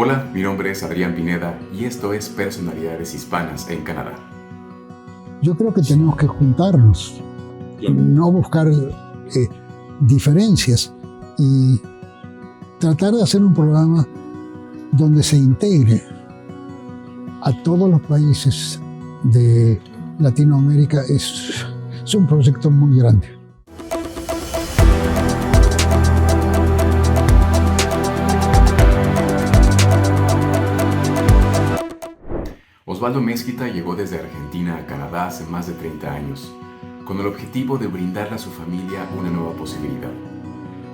Hola, mi nombre es Adrián Pineda y esto es Personalidades Hispanas en Canadá. Yo creo que tenemos que juntarnos, no buscar diferencias y tratar de hacer un programa donde se integre a todos los países de Latinoamérica. Es un proyecto muy grande. Osvaldo Mezquita llegó desde Argentina a Canadá hace más de 30 años, con el objetivo de brindarle a su familia una nueva posibilidad.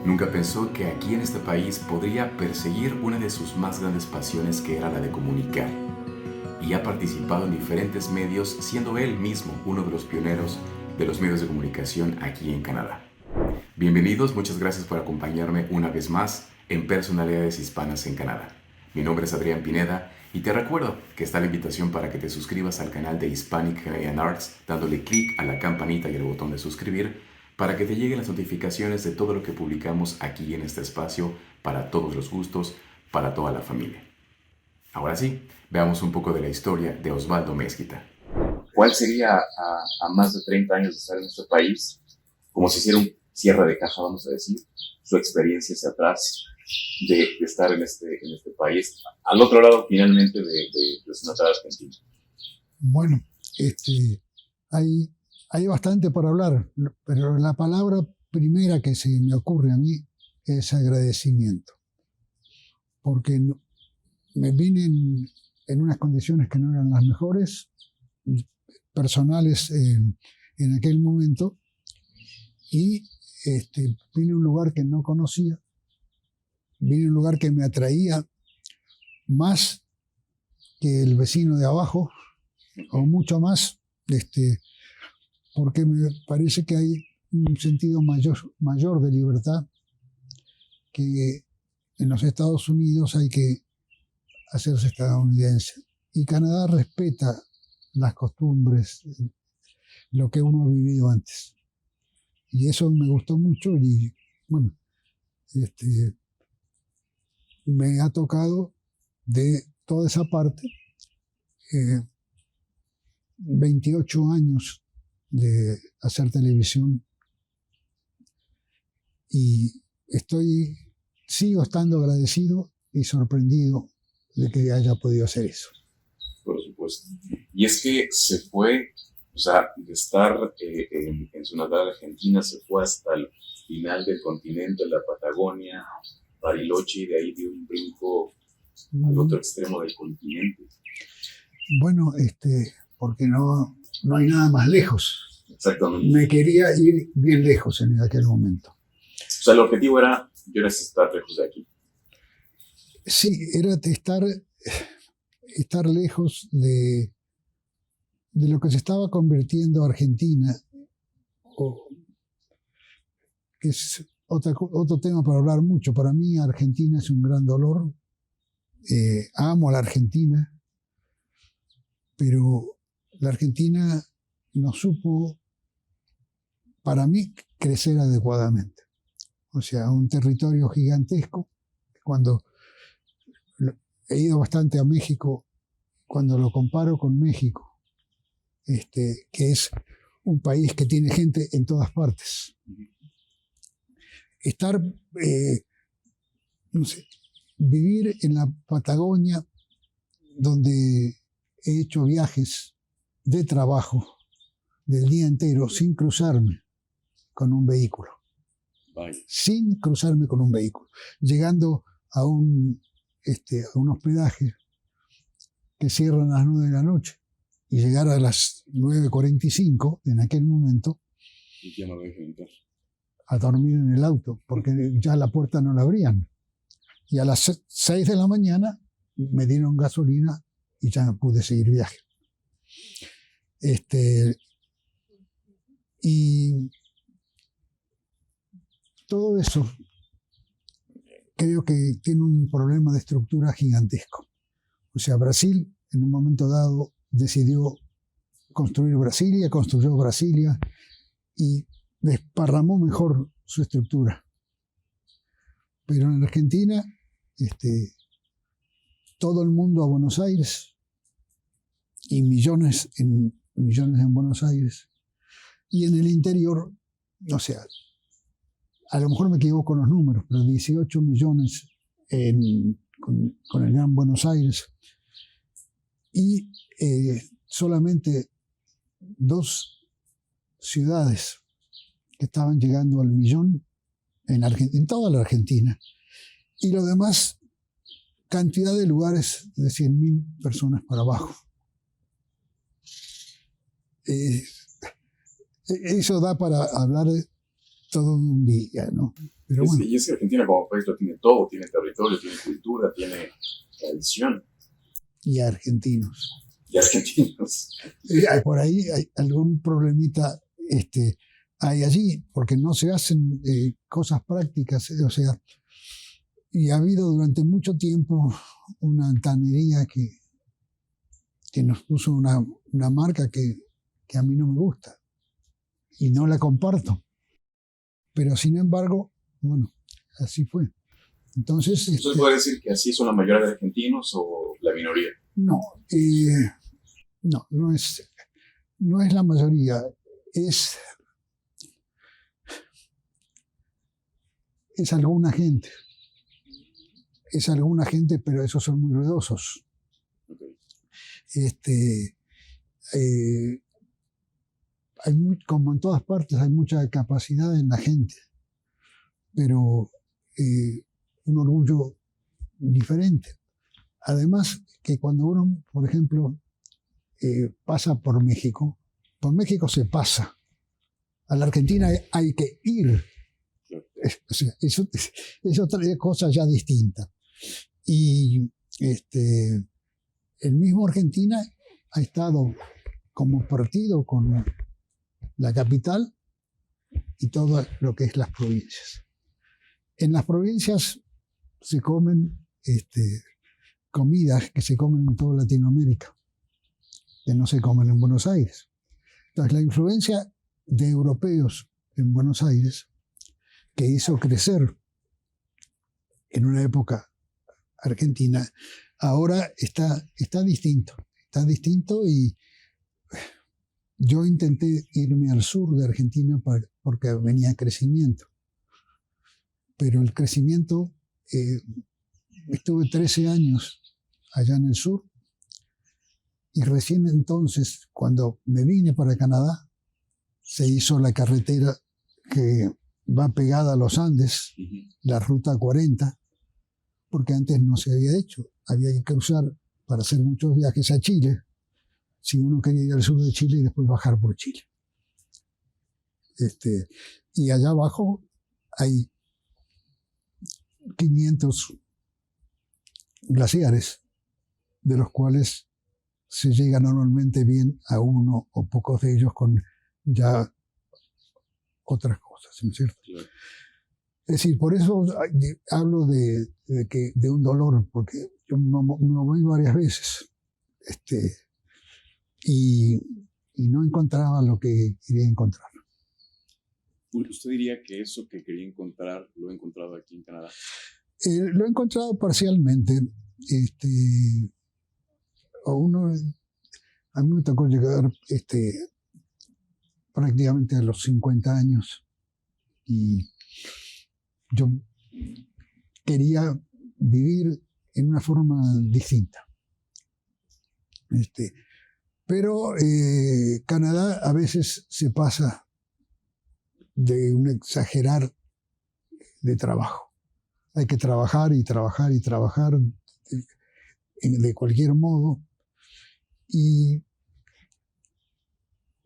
Nunca pensó que aquí en este país podría perseguir una de sus más grandes pasiones, que era la de comunicar. Y ha participado en diferentes medios, siendo él mismo uno de los pioneros de los medios de comunicación aquí en Canadá. Bienvenidos, muchas gracias por acompañarme una vez más en Personalidades Hispanas en Canadá. Mi nombre es Adrián Pineda y te recuerdo que está la invitación para que te suscribas al canal de Hispanic Canadian Arts dándole clic a la campanita y el botón de suscribir para que te lleguen las notificaciones de todo lo que publicamos aquí en este espacio para todos los gustos, para toda la familia. Ahora sí, veamos un poco de la historia de Osvaldo Mezquita. ¿Cuál sería a más de 30 años de estar en nuestro país, como si hiciera un cierre de caja, vamos a decir, su experiencia hacia atrás de estar en este país, al otro lado finalmente de su natal Argentina? Bueno, hay bastante por hablar, pero la palabra primera que se me ocurre a mí es agradecimiento, porque me vine en unas condiciones que no eran las mejores, personales en aquel momento, y vine a un lugar que no conocía, vine a un lugar que me atraía más que el vecino de abajo, o mucho más, porque me parece que hay un sentido mayor de libertad, que en los Estados Unidos hay que hacerse estadounidense. Y Canadá respeta las costumbres, lo que uno ha vivido antes. Y eso me gustó mucho y, bueno, me ha tocado de toda esa parte 28 años de hacer televisión y sigo estando agradecido y sorprendido de que haya podido hacer eso. Por supuesto. Y es que se fue, o sea, de estar en su natal Argentina, se fue hasta el final del continente, la Patagonia, Bariloche, y de ahí dio un brinco al otro extremo del continente. Bueno, porque no hay nada más lejos. Exactamente. Me quería ir bien lejos en aquel momento. O sea, el objetivo era, yo necesito estar lejos de aquí. Sí, era estar lejos de lo que se estaba convirtiendo Argentina, que es otro tema para hablar mucho. Para mí Argentina es un gran dolor. Amo a la Argentina, pero la Argentina no supo, para mí, crecer adecuadamente. O sea, un territorio gigantesco. Cuando he ido bastante a México, cuando lo comparo con México, que es un país que tiene gente en todas partes. Vivir en la Patagonia, donde he hecho viajes de trabajo del día entero sin cruzarme con un vehículo. Vaya. Sin cruzarme con un vehículo. Llegando a un hospedaje que cierran a las 9 de la noche y llegar a las 9:45 en aquel momento Y ya no dejo entrar. a dormir en el auto, porque ya la puerta no la abrían. Y a las 6 de la mañana me dieron gasolina y ya pude seguir viaje. Y todo eso creo que tiene un problema de estructura gigantesco. O sea, Brasil en un momento dado decidió construyó Brasilia y desparramó mejor su estructura. Pero en Argentina todo el mundo a Buenos Aires y millones en Buenos Aires. Y en el interior, o sea, a lo mejor me equivoco con los números, pero 18 millones con el Gran Buenos Aires. Y solamente 2 ciudades que estaban llegando al millón en toda la Argentina. Y lo demás, cantidad de lugares de 100.000 personas para abajo. Eso da para hablar de todo un día, ¿no? Pero bueno. Y es que Argentina como país lo tiene todo, tiene territorio, tiene cultura, tiene tradición. Y argentinos. Y argentinos. Por ahí hay algún problemita hay allí, porque no se hacen cosas prácticas, o sea, y ha habido durante mucho tiempo una altanería que nos puso una marca que a mí no me gusta y no la comparto. Pero sin embargo, bueno, así fue. Entonces, ¿Usted puede decir que así son la mayoría de argentinos o la minoría? No, no es la mayoría, es alguna gente. Es alguna gente, pero esos son muy ruidosos. Okay. Como en todas partes, hay mucha capacidad en la gente, pero un orgullo diferente. Además, que cuando uno, por ejemplo, pasa por México se pasa. A la Argentina hay que ir. Es otra cosa ya distinta. Y el mismo Argentina ha estado como partido con la capital y todo lo que es las provincias. En las provincias se comen comidas que se comen en toda Latinoamérica, que no se comen en Buenos Aires. Entonces, la influencia de europeos en Buenos Aires, que hizo crecer en una época Argentina, ahora está distinto. Está distinto y yo intenté irme al sur de Argentina porque venía crecimiento. Pero el crecimiento, estuve 13 años allá en el sur y recién entonces, cuando me vine para Canadá, se hizo la carretera que va pegada a los Andes, la Ruta 40, porque antes no se había hecho. Había que cruzar para hacer muchos viajes a Chile, si uno quería ir al sur de Chile y después bajar por Chile. Y allá abajo hay 500 glaciares, de los cuales se llega normalmente bien a uno o pocos de ellos con ya otras cosas, ¿no es cierto? Claro. Es decir, por eso hablo de un dolor, porque yo me moví varias veces y no encontraba lo que quería encontrar. ¿Usted diría que eso que quería encontrar lo he encontrado aquí en Canadá? Lo he encontrado parcialmente. A mí me tocó llegar prácticamente a los 50 años y yo quería vivir en una forma distinta. Pero Canadá a veces se pasa de un exagerar de trabajo. Hay que trabajar y trabajar y trabajar de cualquier modo. Y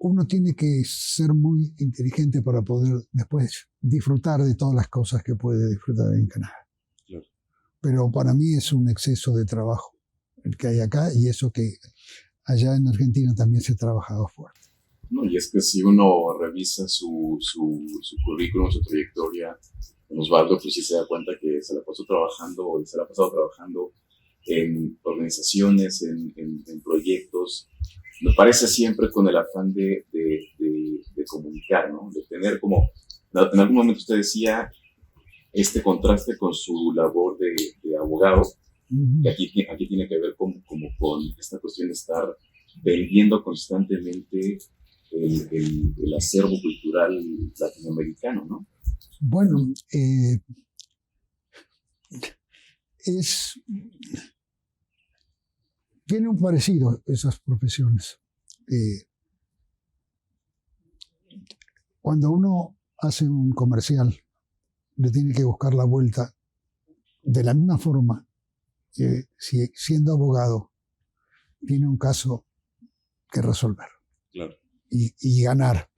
uno tiene que ser muy inteligente para poder después disfrutar de todas las cosas que puede disfrutar en Canadá. Claro. Pero para mí es un exceso de trabajo el que hay acá, y eso que allá en Argentina también se ha trabajado fuerte. No, y es que si uno revisa su currículum, su trayectoria, Osvaldo, pues sí se da cuenta que se la pasó trabajando, se la ha pasado trabajando en organizaciones, en proyectos. Me parece siempre con el afán de comunicar, ¿no? De tener como, en algún momento usted decía, este contraste con su labor de abogado, que aquí tiene que ver como con esta cuestión de estar vendiendo constantemente el acervo cultural latinoamericano, ¿no? Bueno, tiene un parecido esas profesiones. Cuando uno hace un comercial, le tiene que buscar la vuelta de la misma forma que si siendo abogado tiene un caso que resolver. Claro. Y ganar.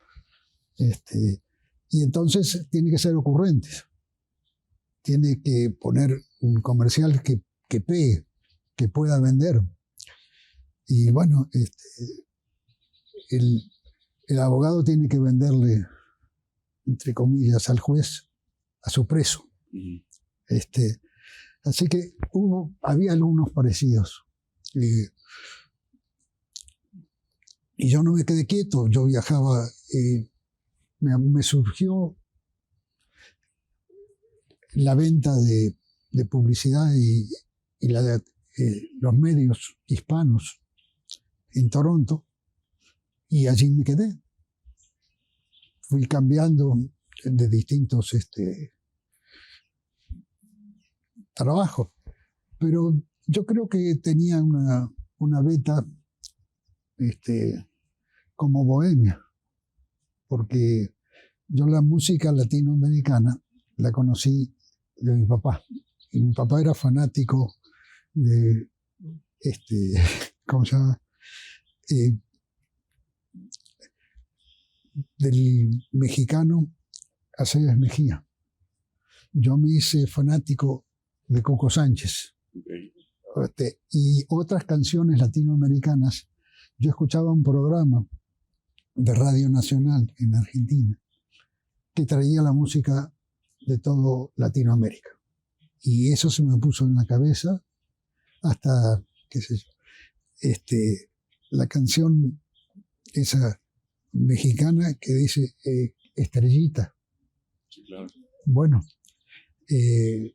Y entonces tiene que ser ocurrente. Tiene que poner un comercial que pegue, que pueda vender. Y bueno, el abogado tiene que venderle, entre comillas, al juez, a su preso. Uh-huh. Así que había algunos parecidos. Y yo no me quedé quieto, yo viajaba, me surgió la venta de publicidad y la de los medios hispanos en Toronto, y allí me quedé. Fui cambiando de distintos trabajos, pero yo creo que tenía una beta como bohemia, porque yo la música latinoamericana la conocí de mi papá, y mi papá era fanático de ¿cómo se llama? Del mexicano Aceves Mejía. Yo me hice fanático de Coco Sánchez. Okay. Y otras canciones latinoamericanas. Yo escuchaba un programa de Radio Nacional en Argentina que traía la música de todo Latinoamérica. Y eso se me puso en la cabeza hasta, qué sé yo, la canción esa mexicana que dice Estrellita. Sí, claro. Bueno, y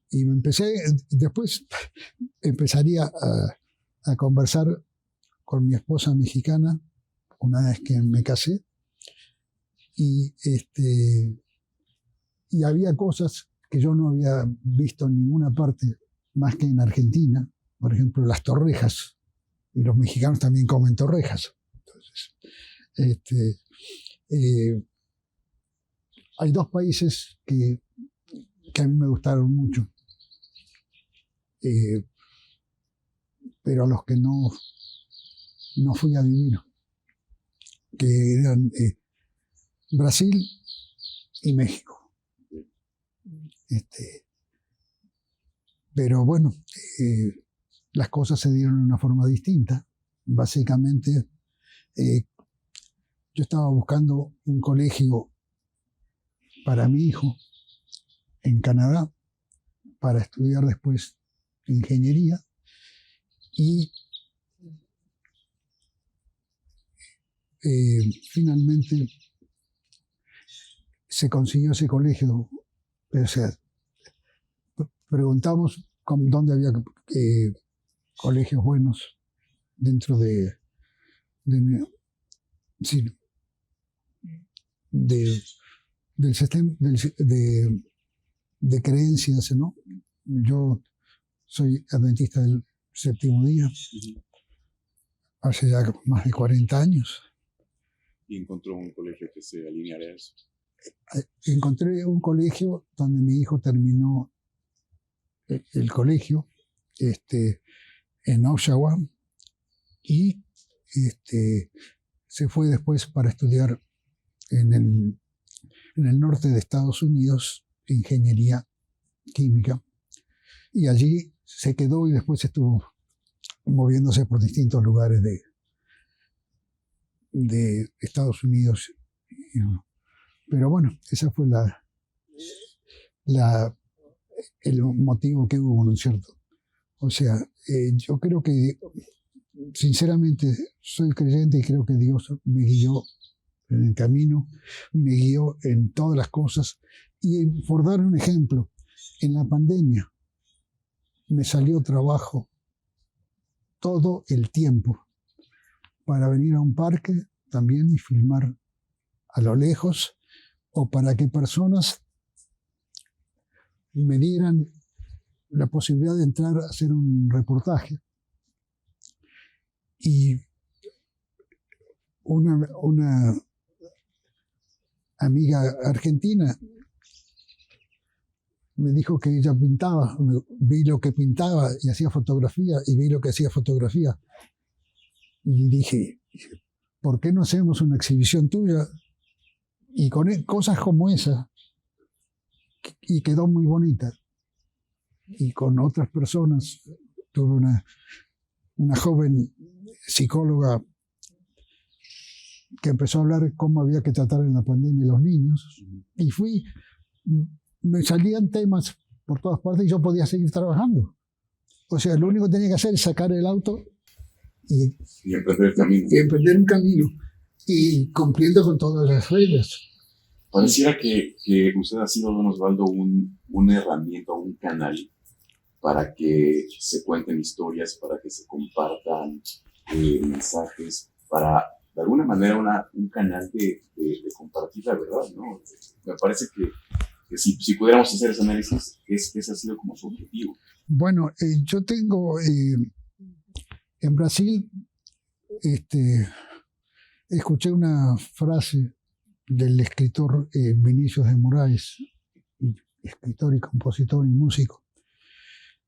después empezaría a conversar con mi esposa mexicana una vez que me casé, y había cosas que yo no había visto en ninguna parte más que en Argentina, por ejemplo las torrejas, y los mexicanos también comen torrejas. Entonces, hay dos países que a mí me gustaron mucho, pero a los que no fui a vivir, que eran Brasil y México. Pero bueno, las cosas se dieron de una forma distinta. Básicamente, yo estaba buscando un colegio para mi hijo en Canadá para estudiar después ingeniería, y finalmente se consiguió ese colegio. O sea, preguntamos dónde había colegios buenos dentro de del sistema de creencias, ¿no? Yo soy adventista del séptimo día hace ya más de 40 años. ¿Y encontró un colegio que se alineara a eso? Encontré un colegio donde mi hijo terminó el colegio en Oshawa, y se fue después para estudiar en el norte de Estados Unidos ingeniería química, y allí se quedó y después estuvo moviéndose por distintos lugares de Estados Unidos. Pero bueno, esa fue el motivo que hubo, ¿no es cierto? O sea, yo creo que, sinceramente, soy creyente y creo que Dios me guió en el camino, me guió en todas las cosas. Y por dar un ejemplo, en la pandemia, me salió trabajo todo el tiempo para venir a un parque también y filmar a lo lejos, o para que personas me dieran la posibilidad de entrar a hacer un reportaje. Y una amiga argentina me dijo que ella pintaba, vi lo que pintaba y hacía fotografía, y vi lo que hacía fotografía. Y dije, ¿por qué no hacemos una exhibición tuya? Y con cosas como esa, y quedó muy bonita. Y con otras personas, tuve una joven psicóloga que empezó a hablar de cómo había que tratar en la pandemia a los niños, y me salían temas por todas partes y yo podía seguir trabajando. O sea, lo único que tenía que hacer es sacar el auto y emprender el camino. Y emprender un camino, y cumpliendo con todas las reglas. Pareciera que usted ha sido, don Osvaldo, una herramienta, un canal para que se cuenten historias, para que se compartan mensajes, para, de alguna manera, un canal de compartir la verdad, ¿no? Me parece que si pudiéramos hacer ese análisis, ese ha sido como su objetivo. Bueno, yo tengo en Brasil, escuché una frase del escritor Vinícius de Moraes, escritor y compositor y músico,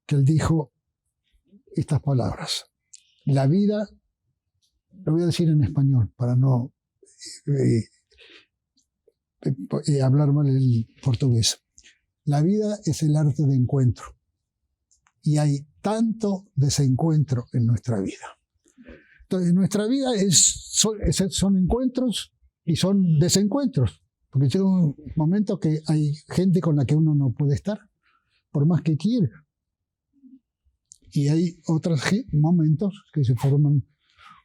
que él dijo estas palabras: la vida, lo voy a decir en español para no hablar mal el portugués. La vida es el arte de encuentro, y hay tanto desencuentro en nuestra vida. Entonces, nuestra vida son encuentros y son desencuentros, porque llega un momento que hay gente con la que uno no puede estar, por más que quiera. Y hay otros momentos que se forman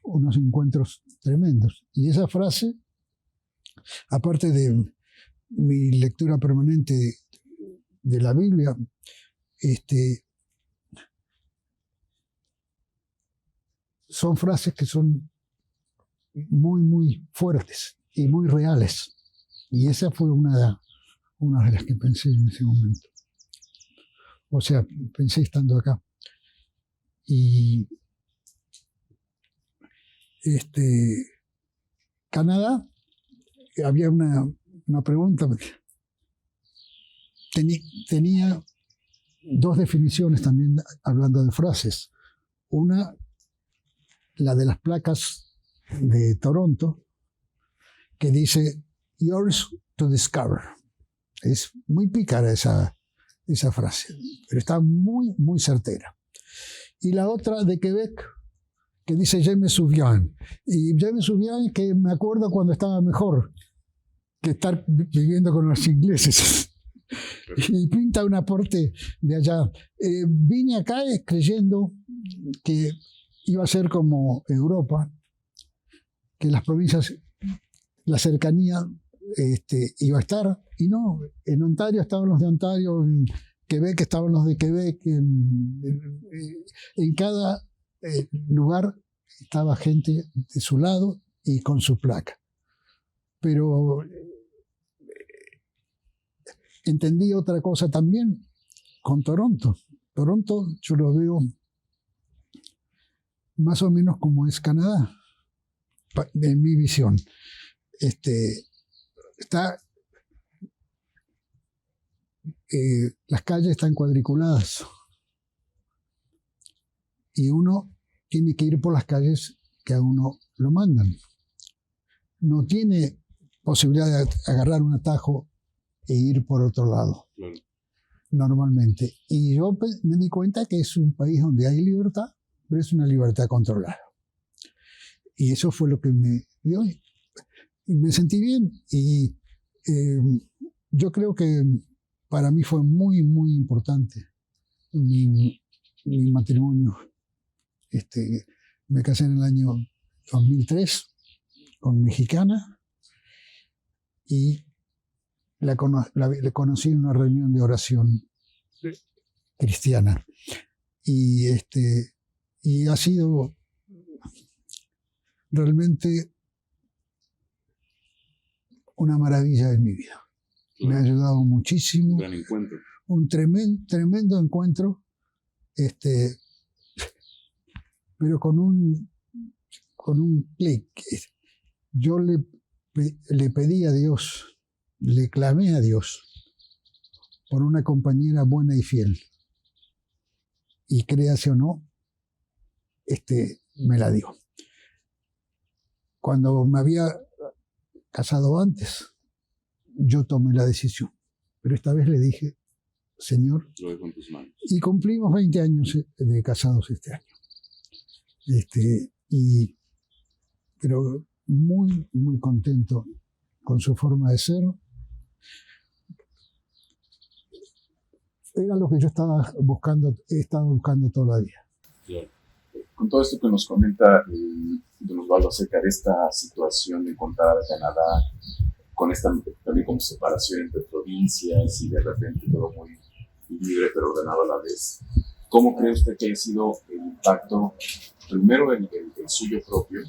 unos encuentros tremendos. Y esa frase, aparte de mi lectura permanente de la Biblia, son frases que son muy, muy fuertes y muy reales. Y esa fue una de las que pensé en ese momento. O sea, pensé estando acá. Y Canadá, había una pregunta. Tenía dos definiciones también, hablando de frases. Una, la de las placas de Toronto, que dice "yours to discover". Es muy pícara esa frase, pero está muy, muy certera. Y la otra de Quebec, que dice "je me souviens". Y "je me souviens", que me acuerdo cuando estaba mejor que estar viviendo con los ingleses. Y pinta un aporte de allá. Vine acá creyendo que iba a ser como Europa, que las provincias, la cercanía iba a estar, y no. En Ontario estaban los de Ontario, en Quebec estaban los de Quebec, en cada lugar estaba gente de su lado y con su placa. Pero entendí otra cosa también con Toronto. Toronto yo lo veo más o menos como es Canadá, en mi visión. Las calles están cuadriculadas y uno tiene que ir por las calles que a uno lo mandan. No tiene posibilidad de agarrar un atajo e ir por otro lado, claro, normalmente. Y yo me di cuenta que es un país donde hay libertad, pero es una libertad controlada. Y eso fue lo que me dio. Y me sentí bien. Y yo creo que para mí fue muy, muy importante mi matrimonio. Me casé en el año 2003 con mexicana, y la conocí en una reunión de oración cristiana. Y, y ha sido realmente una maravilla en mi vida. Me ha ayudado muchísimo. Un gran encuentro. Un tremendo encuentro, pero con un clic. Yo le pedí a Dios, le clamé a Dios por una compañera buena y fiel. Y créase o no, me la dio. Cuando me había casado antes, yo tomé la decisión. Pero esta vez le dije, Señor, lo dejo en tus manos. Y cumplimos 20 años de casados este año. Pero muy, muy contento con su forma de ser. Era lo que yo he estado buscando toda la vida. Claro. Con todo esto que nos comenta don Osvaldo acerca de esta situación de encontrar a Canadá, con esta también como separación entre provincias y de repente todo muy libre pero ordenado a la vez, ¿cómo cree usted que haya sido el impacto, primero el suyo propio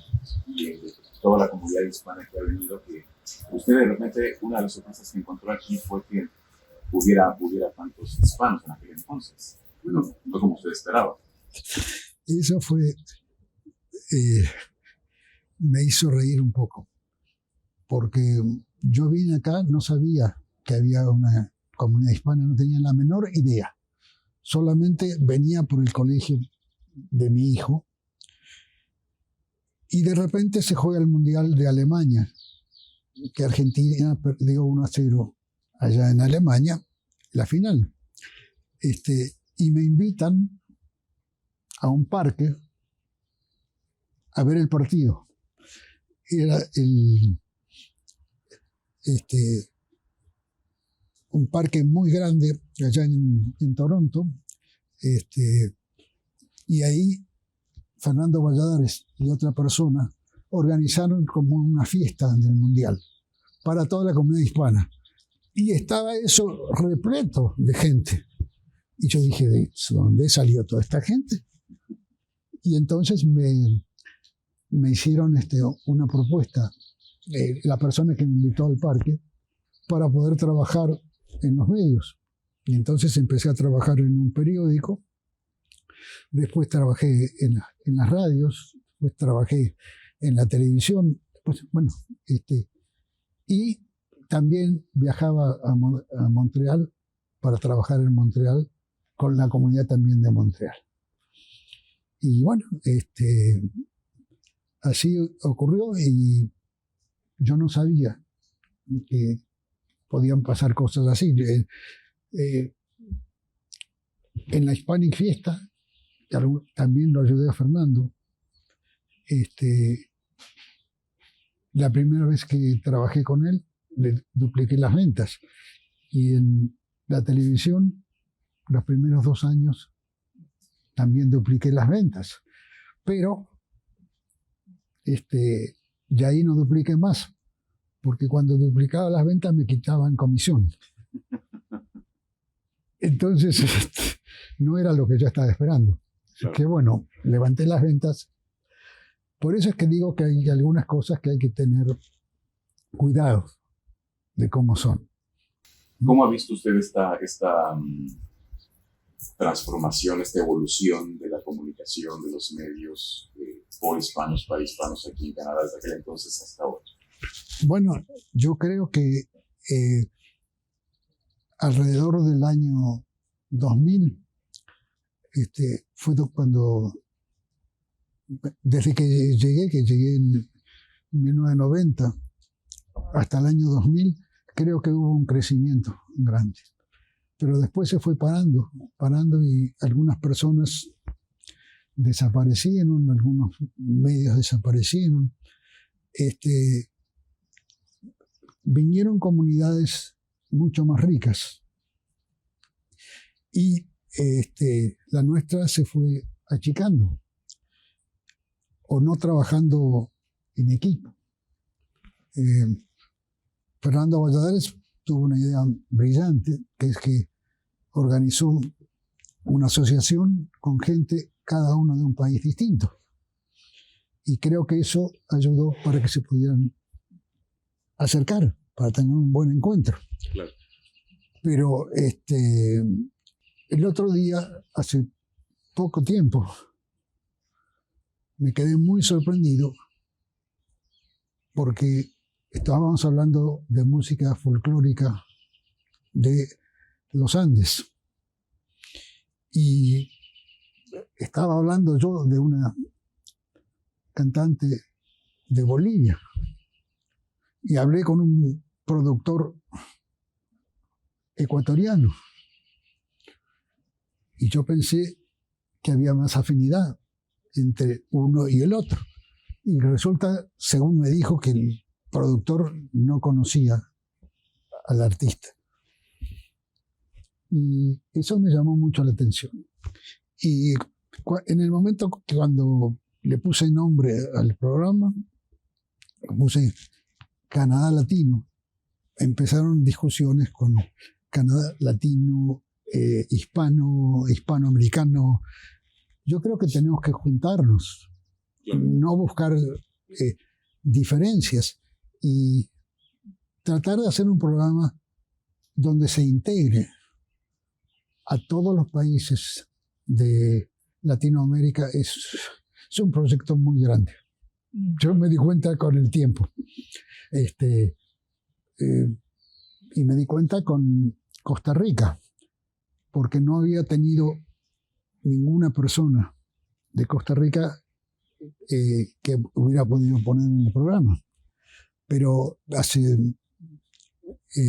y el de toda la comunidad hispana que ha venido, que usted de repente, una de las sorpresas que encontró aquí fue que hubiera tantos hispanos en aquel entonces? Bueno, no como usted esperaba. Eso fue, me hizo reír un poco, porque yo vine acá, no sabía que había una comunidad hispana, no tenía la menor idea. Solamente venía por el colegio de mi hijo y de repente se juega el Mundial de Alemania, que Argentina perdió 1-0 allá en Alemania, la final. Y me invitan a un parque a ver el partido. Era un parque muy grande allá en Toronto, y ahí Fernando Valladares y otra persona organizaron como una fiesta del Mundial para toda la comunidad hispana. Y estaba eso repleto de gente. Y yo dije, ¿de dónde salió toda esta gente? Y entonces me hicieron una propuesta, la persona que me invitó al parque, para poder trabajar en los medios. Y entonces empecé a trabajar en un periódico, después trabajé en las radios, después trabajé en la televisión, pues, bueno, y también viajaba a Montreal para trabajar en Montreal con la comunidad también de Montreal. Y bueno, así ocurrió y yo no sabía que podían pasar cosas así. En la Hispanic Fiesta, también lo ayudé a Fernando. La primera vez que trabajé con él, le dupliqué las ventas. Y en la televisión, los primeros 2 años, también dupliqué las ventas. Pero ya ahí no dupliqué más, porque cuando duplicaba las ventas me quitaban comisión. Entonces, no era lo que yo estaba esperando. Claro. Que bueno, levanté las ventas. Por eso es que digo que hay algunas cosas que hay que tener cuidado de cómo son. ¿Cómo ha visto usted esta transformación, esta evolución de la comunicación, de los medios por hispanos, para hispanos aquí en Canadá desde aquel entonces hasta ahora? Bueno, yo creo que alrededor del año 2000 fue cuando, desde que llegué en 1990 hasta el año 2000, creo que hubo un crecimiento grande. Pero después se fue parando y algunas personas desaparecieron, algunos medios desaparecieron. Vinieron comunidades mucho más ricas y la nuestra se fue achicando o no trabajando en equipo. Fernando Valladares tuvo una idea brillante, que es que organizó una asociación con gente, cada uno de un país distinto. Y creo que eso ayudó para que se pudieran acercar, para tener un buen encuentro. Claro. Pero el otro día, hace poco tiempo, me quedé muy sorprendido porque estábamos hablando de música folclórica de los Andes. Y estaba hablando yo de una cantante de Bolivia. Y hablé con un productor ecuatoriano. Y yo pensé que había más afinidad entre uno y el otro. Y resulta, según me dijo, que el productor no conocía al artista. Y eso me llamó mucho la atención. Y en el momento que cuando le puse nombre al programa, puse Canadá Latino, empezaron discusiones con Canadá Latino, hispanoamericano. Yo creo que tenemos que juntarnos, no buscar diferencias y tratar de hacer un programa donde se integre a todos los países de Latinoamérica. Es un proyecto muy grande. Yo me di cuenta con el tiempo. Y me di cuenta con Costa Rica, porque no había tenido ninguna persona de Costa Rica que hubiera podido poner en el programa. Pero hace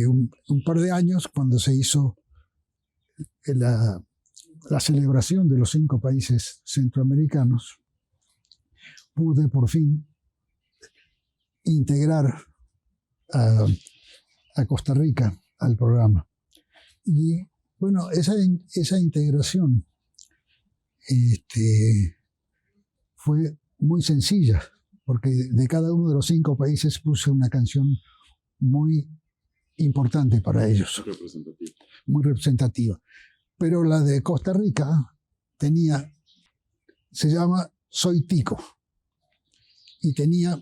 un par de años, cuando se hizo la celebración de los 5 países centroamericanos, pude por fin integrar a Costa Rica al programa. Y bueno, esa integración fue muy sencilla, porque de cada uno de los 5 países puse una canción muy importante para ellos, muy representativa. Pero la de Costa Rica se llama Soy Tico, y tenía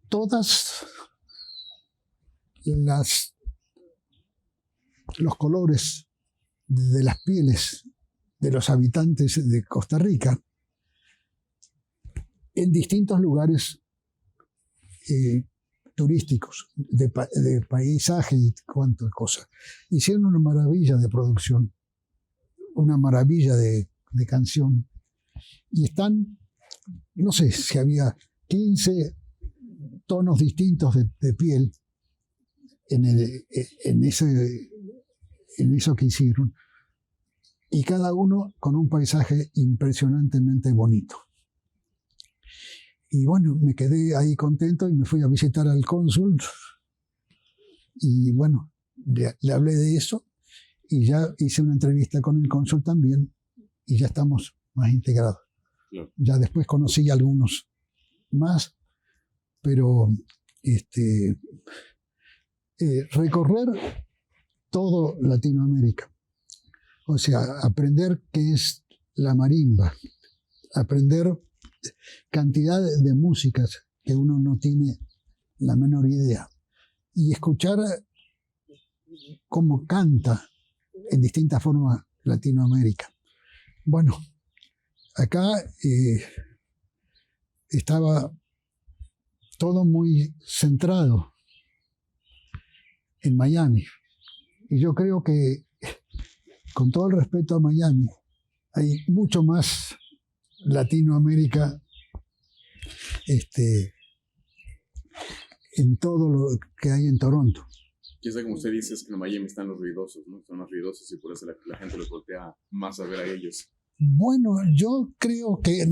todas los colores de las pieles de los habitantes de Costa Rica en distintos lugares turísticos, de paisaje y cuantas cosas. Hicieron una maravilla de producción, una maravilla de canción. Y están, no sé si había 15 tonos distintos de piel en eso que hicieron. Y cada uno con un paisaje impresionantemente bonito. Y bueno, me quedé ahí contento y me fui a visitar al cónsul. Y bueno, le hablé de eso y ya hice una entrevista con el cónsul también y ya estamos más integrados. Claro. Ya después conocí a algunos más, pero recorrer todo Latinoamérica, o sea, aprender qué es la marimba, aprender cantidad de músicas que uno no tiene la menor idea, y escuchar cómo canta en distintas formas Latinoamérica. Bueno, acá estaba todo muy centrado en Miami, y yo creo que, con todo el respeto a Miami, hay mucho más Latinoamérica en todo lo que hay en Toronto. Quizá, como usted dice, es que en Miami están los ruidosos, ¿no? Son más ruidosos y por eso la gente los voltea más a ver a ellos. Bueno, yo creo que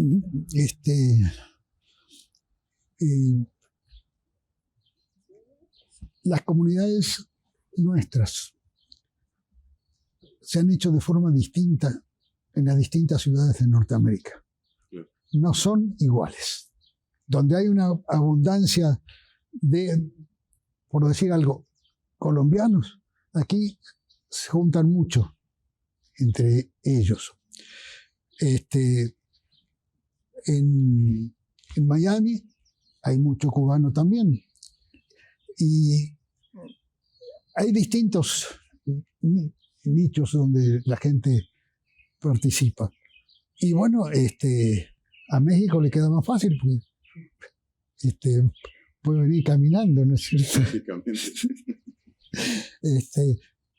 las comunidades nuestras se han hecho de forma distinta en las distintas ciudades de Norteamérica. No son iguales. Donde hay una abundancia de, por decir algo, colombianos, aquí se juntan mucho entre ellos. En Miami hay mucho cubano también. Y hay distintos nichos donde la gente participa. Y bueno, a México le queda más fácil porque puede venir caminando, ¿no es cierto?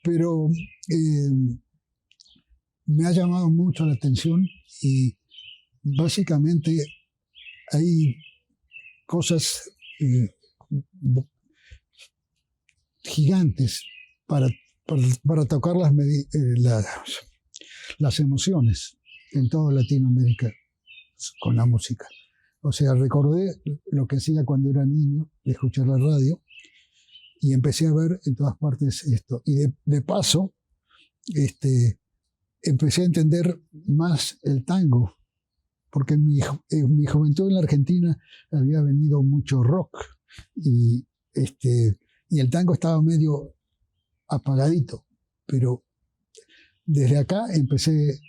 Pero me ha llamado mucho la atención y básicamente hay cosas gigantes para tocar las emociones en toda Latinoamérica con la música. O sea, recordé lo que hacía cuando era niño, de escuchar la radio, y empecé a ver en todas partes esto. Y de paso, empecé a entender más el tango, porque en mi juventud en la Argentina había venido mucho rock, y el tango estaba medio apagadito, pero desde acá empecé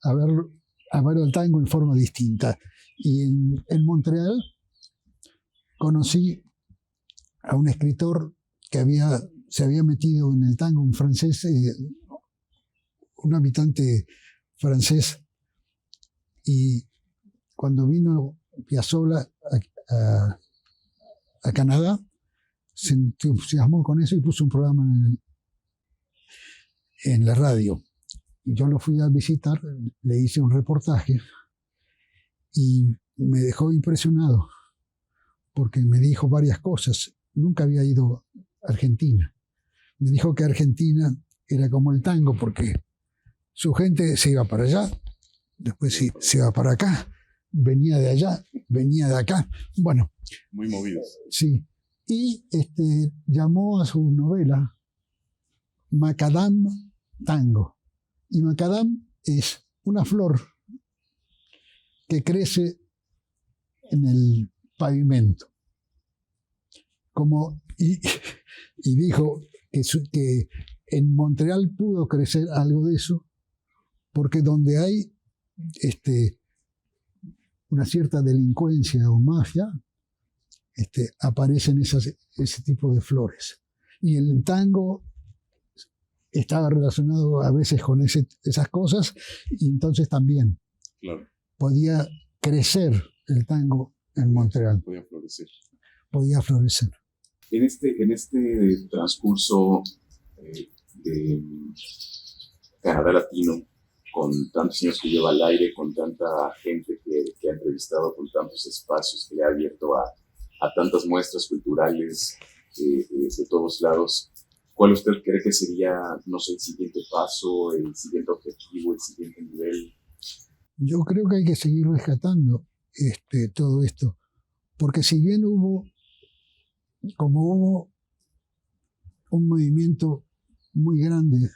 a ver el tango en forma distinta. Y en Montreal conocí a un escritor que se había metido en el tango, un francés, un habitante francés, y cuando vino Piazzolla a Canadá, se entusiasmó con eso y puso un programa en la radio. Yo lo fui a visitar, le hice un reportaje y me dejó impresionado porque me dijo varias cosas. Nunca había ido a Argentina. Me dijo que Argentina era como el tango porque su gente se iba para allá, después se iba para acá, venía de allá, venía de acá. Bueno. Muy movidos. Sí. Y llamó a su novela Macadam Tango. Y macadam es una flor que crece en el pavimento. Y dijo que en Montreal pudo crecer algo de eso, porque donde hay una cierta delincuencia o mafia, aparecen ese tipo de flores. Y el tango estaba relacionado a veces con esas cosas, y entonces también podía crecer el tango en Montreal. Podía florecer. En este transcurso de Canadá Latino, con tantos años que lleva al aire, con tanta gente que ha entrevistado, con tantos espacios que le ha abierto a tantas muestras culturales de todos lados, ¿cuál usted cree que sería, no sé, el siguiente paso, el siguiente objetivo, el siguiente nivel? Yo creo que hay que seguir rescatando todo esto, porque si bien hubo un movimiento muy grande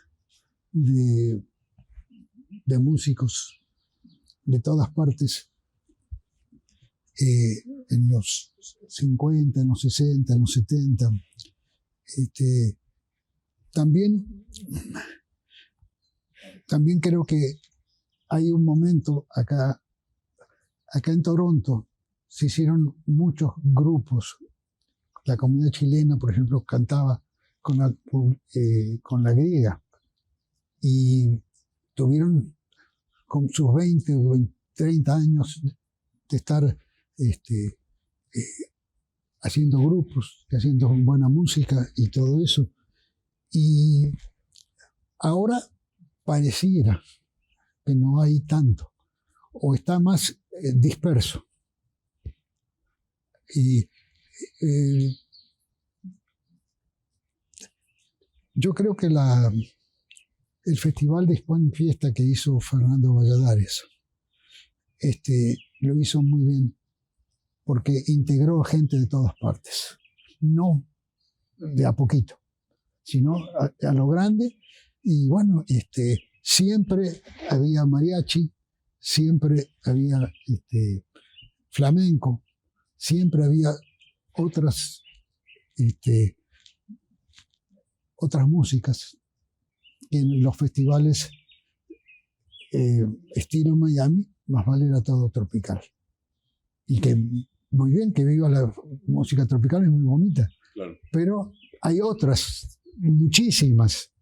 de músicos de todas partes en los 50, en los 60, en los 70, también creo que hay un momento acá en Toronto, se hicieron muchos grupos. La comunidad chilena, por ejemplo, cantaba con la griega, y tuvieron con sus 20 o 30 años de estar haciendo grupos, haciendo buena música y todo eso. Y ahora pareciera que no hay tanto, o está más disperso. Y yo creo que el Festival de Hispano Fiesta que hizo Fernando Valladares lo hizo muy bien, porque integró a gente de todas partes, no de a poquito, sino a lo grande. Y bueno, siempre había mariachi, siempre había flamenco, siempre había otras músicas que en los festivales estilo Miami, más vale era todo tropical. Y que muy bien, que viva la música tropical, es muy bonita. Claro. Pero hay otras, muchísimas.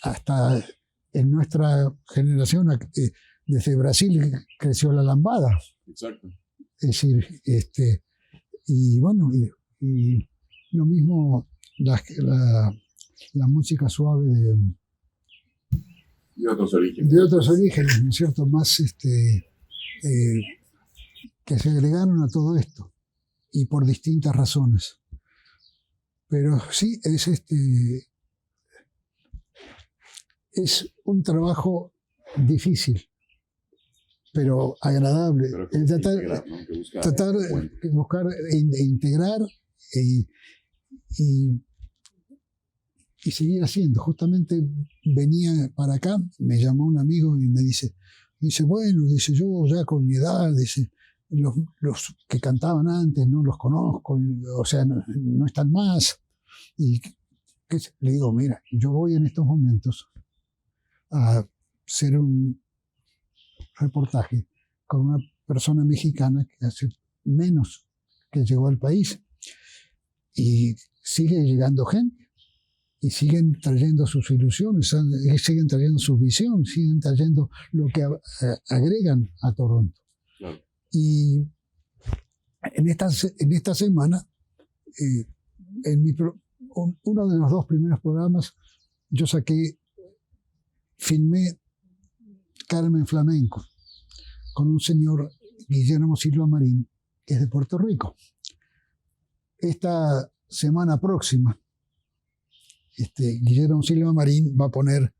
Hasta en nuestra generación, desde Brasil creció la lambada. Exacto. Es decir, y bueno, y lo mismo la música suave De otros orígenes. de otros orígenes, ¿no es cierto? Más que se agregaron a todo esto, y por distintas razones. Pero sí, es un trabajo difícil, pero agradable. Pero que integrar, ¿no? Que busca tratar de buscar integrar y seguir haciendo. Justamente venía para acá, me llamó un amigo y me dice, bueno, dice, yo ya con mi edad, dice, los que cantaban antes no los conozco, o sea, no están más. Y le digo, mira, yo voy en estos momentos a hacer un reportaje con una persona mexicana que hace menos que llegó al país, y sigue llegando gente, y siguen trayendo sus ilusiones, siguen trayendo su visión, siguen trayendo lo que agregan a Toronto. Claro. Y en esta semana, uno de los 2 primeros programas, yo filmé Carmen Flamenco con un señor, Guillermo Silva Marín, que es de Puerto Rico. Esta semana próxima, Guillermo Silva Marín va a poner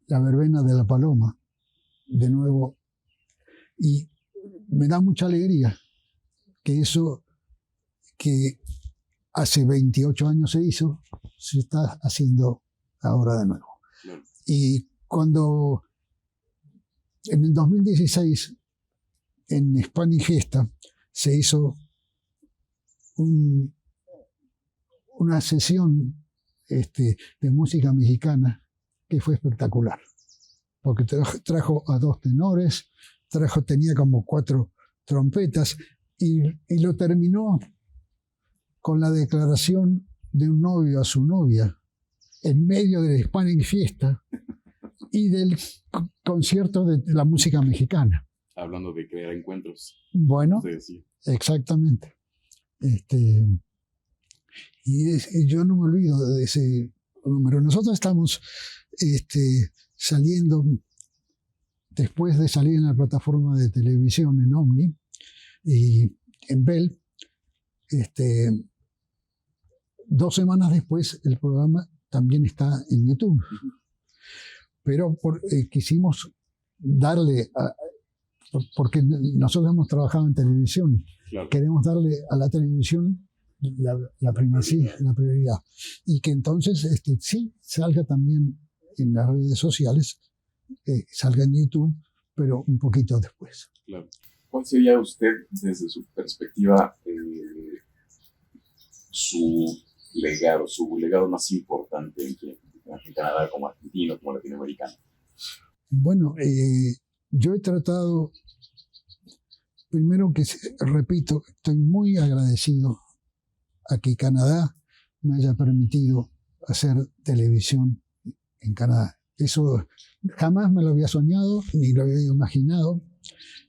La verbena de la paloma de nuevo, y me da mucha alegría que eso que hace 28 años se hizo, se está haciendo ahora de nuevo. Y cuando en el 2016 en Hispanic Gesta se hizo una sesión de música mexicana que fue espectacular, porque trajo a 2 tenores, tenía como 4 trompetas, y lo terminó con la declaración de un novio a su novia en medio de la Hispanic Fiesta y del concierto de la música mexicana. Hablando de crear encuentros. Bueno, exactamente. Y yo no me olvido de ese número. Nosotros estamos saliendo, después de salir en la plataforma de televisión en Omni y en Bell, 2 semanas después el programa también está en YouTube. Pero quisimos darle, porque nosotros hemos trabajado en televisión, claro, queremos darle a la televisión la primacía, la prioridad. Y que entonces sí salga también en las redes sociales, salga en YouTube, pero un poquito después. Claro. ¿Cuál sería usted, desde su perspectiva, su legado más importante en Canadá, como argentino, como latinoamericano? Bueno, yo he tratado, primero que, repito, estoy muy agradecido a que Canadá me haya permitido hacer televisión en Canadá. Eso jamás me lo había soñado, ni lo había imaginado.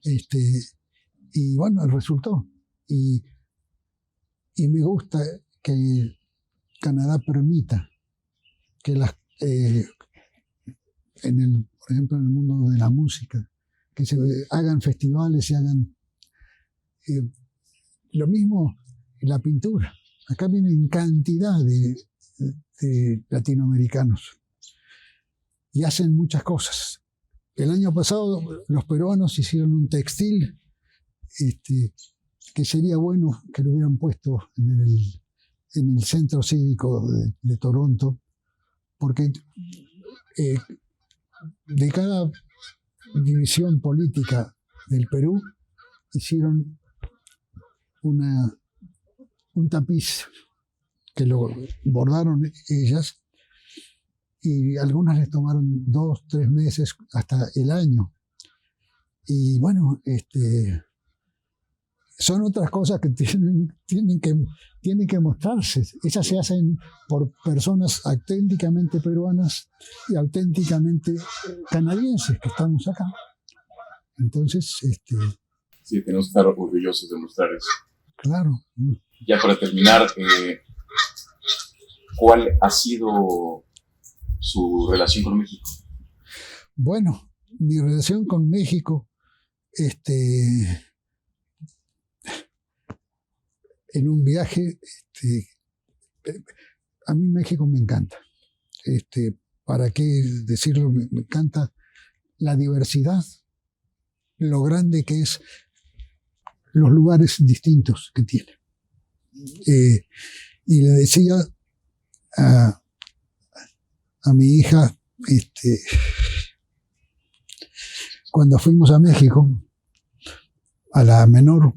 Y bueno, resultó. Y me gusta que Canadá permita que por ejemplo, en el mundo de la música, que se hagan festivales, se hagan lo mismo en la pintura. Acá vienen cantidad de latinoamericanos y hacen muchas cosas. El año pasado los peruanos hicieron un textil que sería bueno que lo hubieran puesto en el centro cívico de Toronto, porque de cada división política del Perú hicieron un tapiz que lo bordaron ellas, y algunas les tomaron 2, 3 meses, hasta el año. Y bueno, son otras cosas que tienen que mostrarse. Esas se hacen por personas auténticamente peruanas y auténticamente canadienses que estamos acá. Entonces, sí, tenemos que estar orgullosos de mostrar eso. claro. Ya para terminar, ¿cuál ha sido su relación con México? Bueno, mi relación con México, en un viaje, a mí México me encanta. ¿Para qué decirlo? Me encanta la diversidad, lo grande que es, los lugares distintos que tiene. Y le decía a mi hija, cuando fuimos a México, a la menor,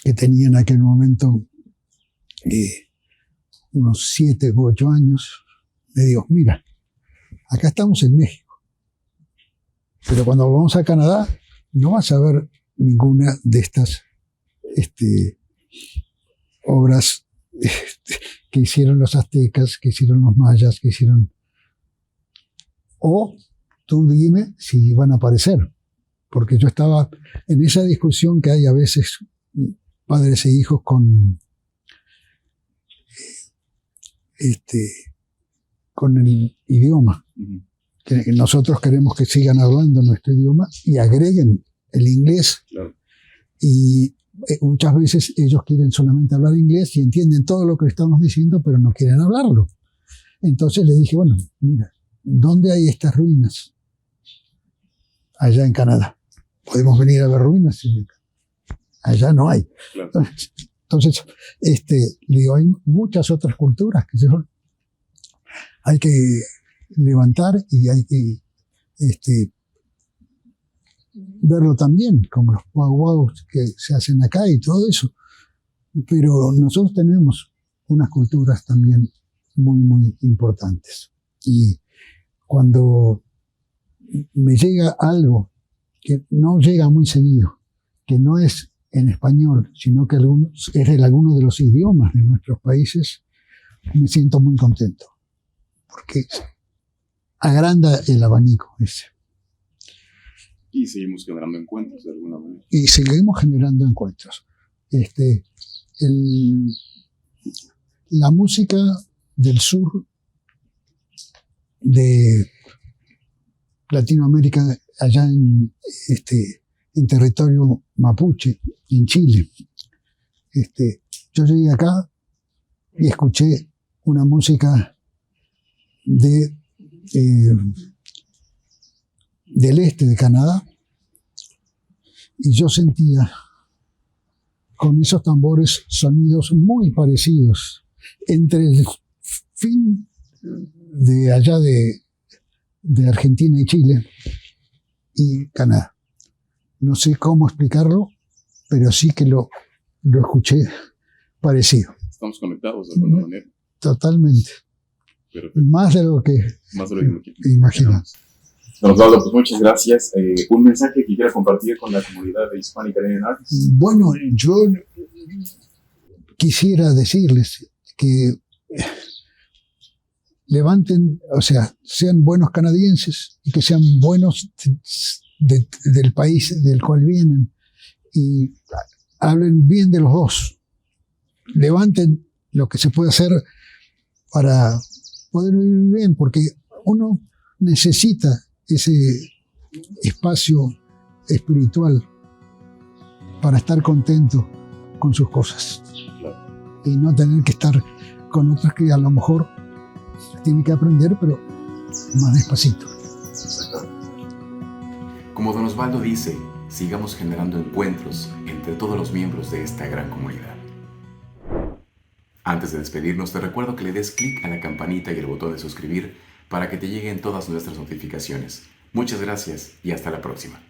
que tenía en aquel momento unos 7 u 8 años, le digo, mira, acá estamos en México, pero cuando vamos a Canadá no vas a ver ninguna de estas obras que hicieron los aztecas, que hicieron los mayas, que hicieron... O tú dime si van a aparecer, porque yo estaba en esa discusión que hay a veces padres e hijos con el idioma. Que nosotros queremos que sigan hablando nuestro idioma y agreguen el inglés. Claro. Y muchas veces ellos quieren solamente hablar inglés y entienden todo lo que estamos diciendo, pero no quieren hablarlo. Entonces le dije, bueno, mira, ¿dónde hay estas ruinas? Allá en Canadá. Podemos venir a ver ruinas. Allá no hay. Claro. Entonces, le digo, hay muchas otras culturas que hay que levantar y hay que verlo también, como los powwows que se hacen acá y todo eso. Pero nosotros tenemos unas culturas también muy, muy importantes. Y cuando me llega algo que no llega muy seguido, que no es en español, sino que es de alguno de los idiomas de nuestros países, me siento muy contento, porque agranda el abanico ese. Y seguimos generando encuentros de alguna manera. Y seguimos generando encuentros. La música del sur de Latinoamérica, allá en territorio mapuche, en Chile. Yo llegué acá y escuché una música del este de Canadá, y yo sentía con esos tambores sonidos muy parecidos entre el fin de allá de Argentina y Chile y Canadá. No sé cómo explicarlo, pero sí que lo escuché parecido. Estamos conectados de alguna manera. Totalmente. Perfecto. Más de lo que imaginamos. Don Osvaldo, pues muchas gracias. Un mensaje que quiera compartir con la comunidad de Hispanic Canadian Artists. Bueno, yo quisiera decirles que levanten, o sea, sean buenos canadienses y que sean buenos del país del cual vienen y hablen bien de los dos. Levanten lo que se puede hacer para poder vivir bien, porque uno necesita ese espacio espiritual para estar contento con sus cosas. Claro. Y no tener que estar con otras que a lo mejor tiene que aprender, pero más despacito. Como don Osvaldo dice, sigamos generando encuentros entre todos los miembros de esta gran comunidad. Antes de despedirnos, te recuerdo que le des clic a la campanita y el botón de suscribir para que te lleguen todas nuestras notificaciones. Muchas gracias y hasta la próxima.